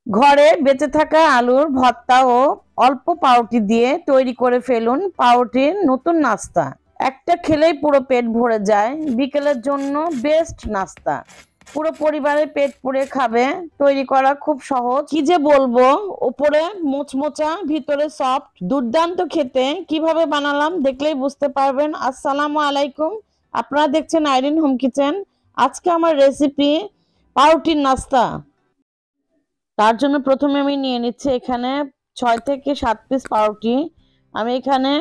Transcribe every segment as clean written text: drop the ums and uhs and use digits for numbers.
ঘরে বেঁচে থাকা আলুর ভর্তা ও অল্প পাউরুটি দিয়ে তৈরি করে ফেলুন পাউরুটির নতুন নাস্তা। একটা খেলেই পুরো পেট ভরে যায়। বিকেলের জন্য বেস্ট নাস্তা। পুরো পরিবারের পেট পুড়ে খাবে। তৈরি করা খুব সহজ, কি যে বলবো। উপরে মোচমোচা, ভিতরে সফট, দুর্দান্ত খেতে। কিভাবে বানালাম দেখলেই বুঝতে পারবেন। আসসালামু আলাইকুম, আপনারা দেখছেন আইরিন হোম কিচেন। আজকে আমার রেসিপি পাউরুটির নাস্তা। তার জন্য প্রথমে আমি নিয়ে নিচ্ছি এখানে 6 থেকে 7 পিস পাউরুটি। আমি এখানে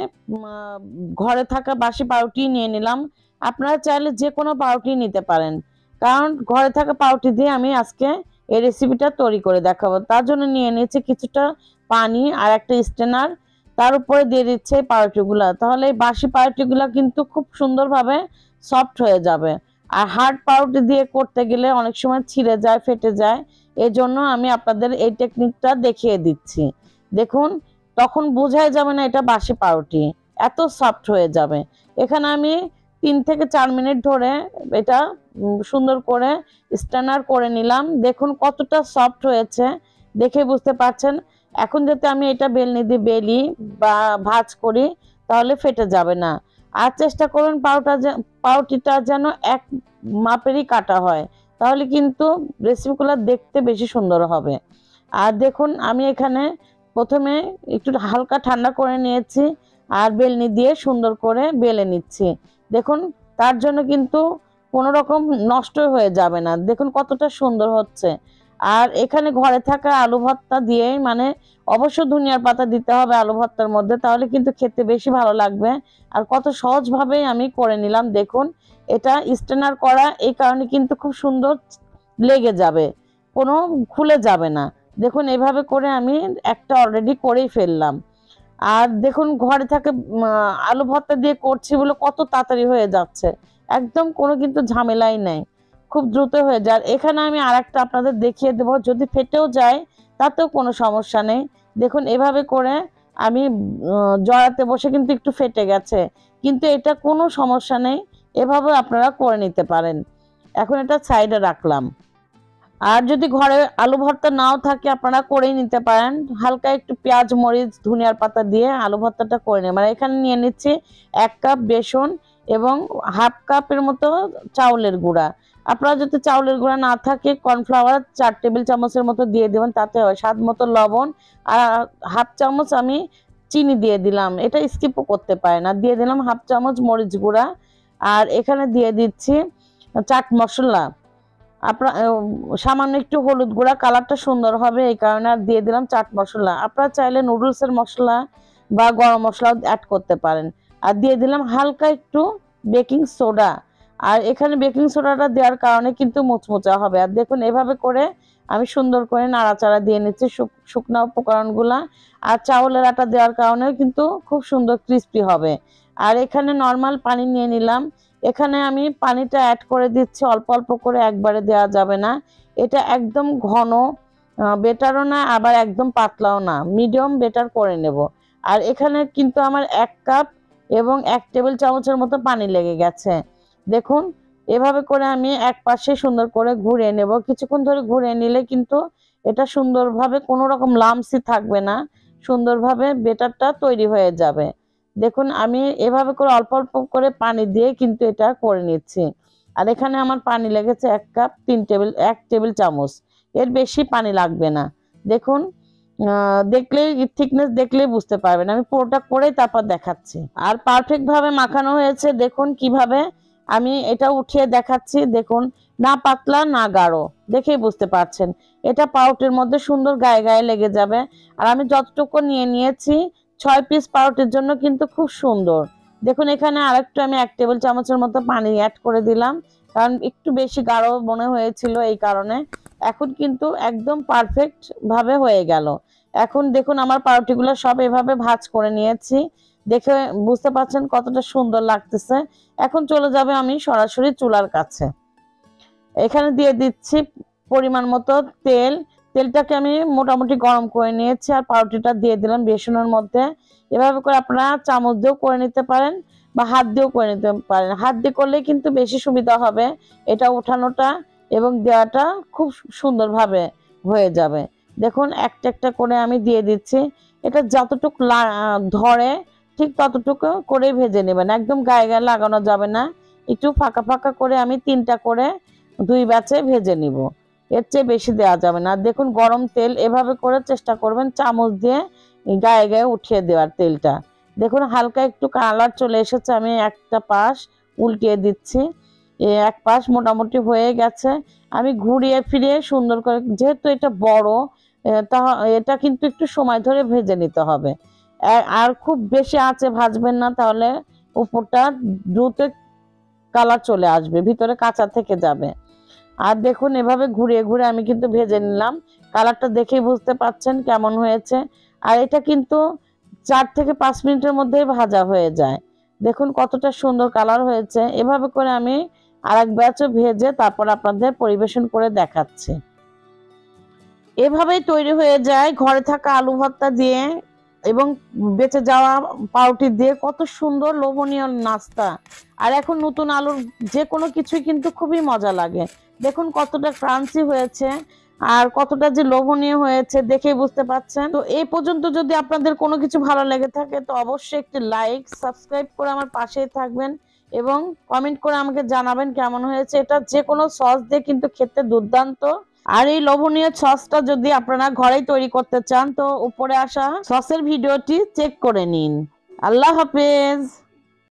ঘরে থাকা বাসি পাউরুটি নিয়ে নিলাম। আপনারা চাইলে যে কোনো পাউরুটি নিতে পারেন, কারণ ঘরে থাকা পাউরুটি দিয়ে আমি আজকে এই রেসিপিটা তৈরি করে দেখাবো। তার জন্য নিয়ে নিয়েছি কিছুটা পানি আর একটা স্ট্রেনার। তার উপরে দিয়ে দিচ্ছে এই পাউরুটিগুলা। তাহলে এই বাসি পাউরুটিগুলা কিন্তু খুব সুন্দরভাবে সফট হয়ে যাবে। আর হার্ড পাউরুটি দিয়ে করতে গেলে অনেক সময় ছিঁড়ে যায়, ফেটে যায়। এজন্য আমি আপনাদের এই টেকনিকটা দেখিয়ে দিচ্ছি। দেখুন, তখন বোঝাই যাবে না এটা বাসি পাউরুটি, এত সফট হয়ে যাবে। এখানে আমি 3 থেকে 4 মিনিট ধরে এটা সুন্দর করে স্ট্যানার করে নিলাম। দেখুন কতটা সফট হয়েছে, দেখে বুঝতে পারছেন। এখন যদি আমি এটা বেলনি দিয়ে বেলি বা ভাঁজ করি তাহলে ফেটে যাবে না। আর চেষ্টা করুন পাউরুটিটা যেন এক মাপেরই কাটা হয়, তাহলে কিন্তু রেসিপিগুলো দেখতে বেশি সুন্দর হবে। আর দেখুন, আমি এখানে প্রথমে একটু হালকা ঠান্ডা করে নিয়েছি আর বেলনি দিয়ে সুন্দর করে বেলে নিচ্ছি। দেখুন, তার জন্য কিন্তু কোনো রকম নষ্ট হয়ে যাবে না। দেখুন কতটা সুন্দর হচ্ছে। আর এখানে ঘরে থাকা আলু ভর্তা দিয়ে, মানে অবশ্য ধনিয়ার পাতা দিতে হবে আলু ভর্তার মধ্যে, তাহলে কিন্তু খেতে বেশি ভালো লাগবে। আর কত সহজভাবেই আমি করে নিলাম। দেখুন, এটা স্ট্রেনার করা, এই কারণে কিন্তু খুব সুন্দর লেগে যাবে, কোনো খুলে যাবে না। দেখুন এভাবে করে আমি একটা অলরেডি করেই ফেললাম। আর দেখুন ঘরে থাকে আলু ভর্তা দিয়ে করছি বলে কত তাড়াতাড়ি হয়ে যাচ্ছে, একদম কোনো কিন্তু ঝামেলাই নাই, খুব দ্রুত হয়ে যায়। আর এখানে আমি আরেকটা আপনাদের দেখিয়ে দেবো, যদি ফেটেও যায় তাতেও কোনো সমস্যা নেই। দেখুন এভাবে করে আমি জড়াতে বসে কিন্তু একটু ফেটে গেছে, কিন্তু এটা কোনো সমস্যা নেই, এভাবে আপনারা করে নিতে পারেন। এখন এটা সাইডে রাখলাম। আর যদি ঘরে আলু ভর্তা নাও থাকে আপনারা করেই নিতে পারেন, হালকা একটু পেঁয়াজ মরিচ ধনিয়ার পাতা দিয়ে আলু ভর্তাটা করে নেবেন। মানে এখানে নিয়ে নিচ্ছি 1 কাপ বেসন এবং হাফ কাপের মতো চাউলের গুঁড়া। আপনারা যদি চাউলের গুঁড়া না থাকে কর্নফ্লাওয়ার 4 টেবিল চামচের মতো দিয়ে দেবেন, তাতে হয়। স্বাদ মতো লবণ আর হাফ চামচ আমি চিনি দিয়ে দিলাম, এটা স্কিপও করতে পারেন। আর দিয়ে দিলাম হাফ চামচ মরিচ গুঁড়া। আর এখানে দিয়ে দিচ্ছি চাট মশলা। আপনার সামান্য একটু হলুদ গুঁড়া, কালারটা সুন্দর হবে এই কারণে। আর দিয়ে দিলাম চাট মশলা। আপনারা চাইলে নুডলসের মশলা বা গরম মশলাও অ্যাড করতে পারেন। আর দিয়ে দিলাম হালকা একটু বেকিং সোডা। আর এখানে বেকিং সোডাটা দেওয়ার কারণে কিন্তু মুচমুচা হবে। আর দেখুন এভাবে করে আমি সুন্দর করে নাড়াচাড়া দিয়ে নিচ্ছি শুকনো উপকরণগুলা। আর চাউলের আটা দেওয়ার কারণেও কিন্তু খুব সুন্দর ক্রিস্পি হবে। আর এখানে নর্মাল পানি নিয়ে নিলাম। এখানে আমি পানিটা অ্যাড করে দিচ্ছি অল্প অল্প করে, একবারে দেওয়া যাবে না। এটা একদম ঘন বেটারও না, আবার একদম পাতলাও না, মিডিয়াম বেটার করে নেব। আর এখানে কিন্তু আমার 1 কাপ এবং 1 টেবিল চামচের মতো পানি লেগে গেছে। দেখুন এভাবে করে আমি এক পাশে সুন্দর করে ঘুরিয়ে নেব। কিছুক্ষণ ধরে ঘুরিয়ে নিলে কিন্তু এটা সুন্দরভাবে কোনো রকম লামসই থাকবে না, সুন্দরভাবে বেটারটা তৈরি হয়ে যাবে। দেখুন আমি এভাবে করে অল্প অল্প করে পানি দিয়ে কিন্তু এটা করে নিচ্ছি। আর এখানে আমার পানি লেগেছে 1 কাপ 1 টেবিল চামচ, এর বেশি পানি লাগবে না। দেখুন দেখলেই থিকনেস দেখলেই বুঝতে পারবেন, আমি পুরোটা করেই তারপর দেখাচ্ছি। আর পারফেক্ট ভাবে মাখানো হয়েছে। দেখুন কিভাবে আমি এটা উঠিয়ে দেখাচ্ছি। দেখুন, না পাতলা না গাঢ়, দেখেই বুঝতে পারছেন। এটা পাউরুটির মধ্যে সুন্দর গায়ে গায়ে লেগে যাবে। আর আমি যতটুকু নিয়ে নিয়েছি 6 পিস পাউরুটির জন্য কিন্তু খুব সুন্দর। দেখুন এখানে আরেকটু আমি 1 টেবিল চামচের মতো পানি অ্যাড করে দিলাম, কারণ একটু বেশি গাঢ় মনে হয়েছিল এই কারণে। এখন কিন্তু একদম পারফেক্ট ভাবে হয়ে গেল। এখন দেখুন আমার পাউরুটিগুলো সব এভাবে ভাঁজ করে নিয়েছি, দেখে বুঝতে পারছেন কতটা সুন্দর লাগতেছে। এখন চলে যাবে আমি সরাসরি চুলার কাছে। এখানে দিয়ে দিচ্ছি পরিমাণ মতো তেল। তেলটাকে আমি মোটামুটি গরম করে নিয়েছি আর পাউরুটিটা দিয়ে দিলাম বেসনের মধ্যে। এভাবে করে আপনারা চামচ দিয়েও করে নিতে পারেন বা হাত দিয়েও করে নিতে পারেন। হাত দিয়ে করলে কিন্তু বেশি সুবিধা হবে, এটা ওঠানোটা এবং দেওয়াটা খুব সুন্দরভাবে হয়ে যাবে। দেখুন একটা একটা করে আমি দিয়ে দিচ্ছি। এটা যতটুকু ধরে ঠিক ততটুকু করে ভেজে নেবেন, একদম গায়ে গায়ে লাগানো যাবে না। একটু ফাঁকা ফাঁকা করে আমি 3টা করে 2 ব্যাচে ভেজে নিব, এর চেয়ে বেশি দেওয়া যাবে না। দেখুন গরম তেল, এভাবে করে চেষ্টা করবেন চামচ দিয়ে গায়ে গায়ে উঠিয়ে দেওয়ার তেলটা। দেখুন হালকা একটু কালার চলে এসেছে, আমি একটা পাশ উল্টিয়ে দিচ্ছি। এক পাশ মোটামুটি হয়ে গেছে, আমি ঘুরিয়ে ফিরিয়ে সুন্দর করে, যেহেতু এটা বড় তা এটা কিন্তু একটু সময় ধরে ভেজে নিতে হবে। আর খুব বেশি আঁচে ভাজবেন না, তাহলে উপরটা দ্রুত কালার চলে আসবে, ভিতরে কাঁচা থেকে যাবে। আর দেখুন এভাবে ঘুরিয়ে ঘুরিয়ে আমি কিন্তু ভেজে নিলাম। কালারটা দেখেই বুঝতে পাচ্ছেন কেমন হয়েছে। আর এটা কিন্তু 4 থেকে 5 মিনিটের মধ্যেই ভাজা হয়ে যায়। দেখুন কতটা সুন্দর কালার হয়েছে। এভাবে করে আমি আরেক ব্যাচও ভেজে তারপর আপনাদের পরিবেশন করে দেখাচ্ছি। এভাবেই তৈরি হয়ে যায় ঘরে থাকা আলু ভর্তা দিয়ে এবং বেঁচে যাওয়া পাউরুটি দিয়ে কত সুন্দর লোভনীয় নাস্তা। আর এখন নতুন আলুর যে কোনো কিছুই কিন্তু খুবই মজা লাগে। দেখুন কতটা ক্রাঞ্চি হয়েছে আর কতটা যে লোভনীয় হয়েছে দেখেই বুঝতে পাচ্ছেন। তো এই পর্যন্ত যদি আপনাদের কোনো কিছু ভালো লেগে থাকে তো অবশ্যই একটি লাইক সাবস্ক্রাইব করে আমার পাশেই থাকবেন এবং কমেন্ট করে আমাকে জানাবেন কেমন হয়েছে। এটা যে কোনো সস দিয়ে কিন্তু খেতে দুর্দান্ত। আর এই লোভনীয় সসটা যদি আপনারা ঘরেই তৈরি করতে চান তো উপরে আসা সসের ভিডিওটি চেক করে নিন। আল্লাহ হাফেজ।